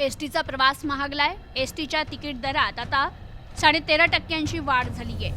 एसटीचा प्रवास महागलाय। एसटीच्या तिकीट दरात आता 13.5% वाढ झाली आहे।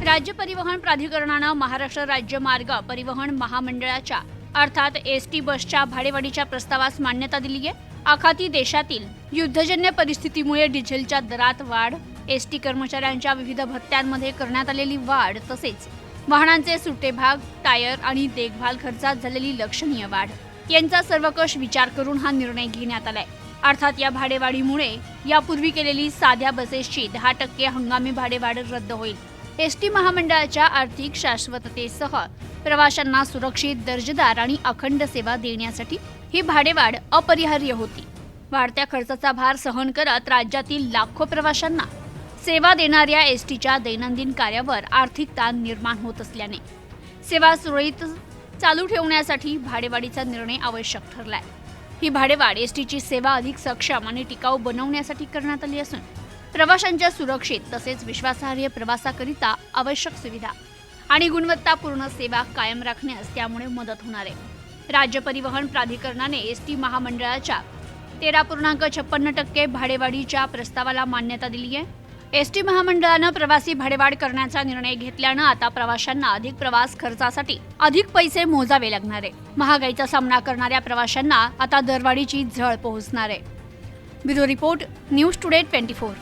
राज्य परिवहन प्राधिकरणानं महाराष्ट्र राज्य मार्ग परिवहन महामंडळाच्या अर्थात एसटी बसच्या भाडेवाढीच्या प्रस्तावास मान्यता दिली आहे। आखाती देशातील युद्धजन्य परिस्थितीमुळे डिझेलच्या दरात वाढ, एसटी कर्मचाऱ्यांच्या विविध भत्त्यांमध्ये करण्यात आलेली वाढ तसेच वाहनांचे सुटे भाग, टायर आणि देखभाल खर्चात झालेली लक्षणीय वाढ यांचा सर्वकष विचार करून हा निर्णय घेण्यात आलाय। अर्थात या भाडेवाढीमुळे यापूर्वी केलेली साध्या बसेसची 10% हंगामी भाडेवाढ रद्द होईल। एसटी महामंडळाच्या आर्थिक शाश्वततेसह प्रवाशांना सुरक्षित, दर्जेदार आणि अखंड सेवा देण्यासाठी ही भाडेवाढ अपरिहार्य होती। वाढत्या खर्चाचा भार सहन करत राज्यातील लाखो प्रवाशांना सेवा देणाऱ्या एसटीच्या दैनंदिन कार्यावर आर्थिक ताण निर्माण होत असल्याने सेवा सुरळीत चालू ठेवण्यासाठी भाडेवाढीचा निर्णय आवश्यक ठरलाय। ही भाडेवाढ एसटीची सेवा अधिक सक्षम आणि टिकाऊ बनवण्यासाठी करण्यात आली असून प्रवाशांच्या सुरक्षित तसेच विश्वासार्ह प्रवासाकरिता आवश्यक सुविधा आणि गुणवत्तापूर्ण सेवा कायम राखण्यास त्यामुळे मदत होणार आहे। राज्य परिवहन प्राधिकरणाने एसटी महामंडळाच्या 13.56% भाडेवाढीच्या प्रस्तावाला मान्यता दिली आहे। एसटी महामंडळानं प्रवासी भाडेवाढ करण्याचा निर्णय घेतल्यानं आता प्रवाशांना अधिक प्रवास खर्चासाठी अधिक पैसे मोजावे लागणार आहे। महागाईचा सामना करणाऱ्या प्रवाशांना आता दरवाढीची झळ पोहोचणार आहे। Bureau report, news today 24।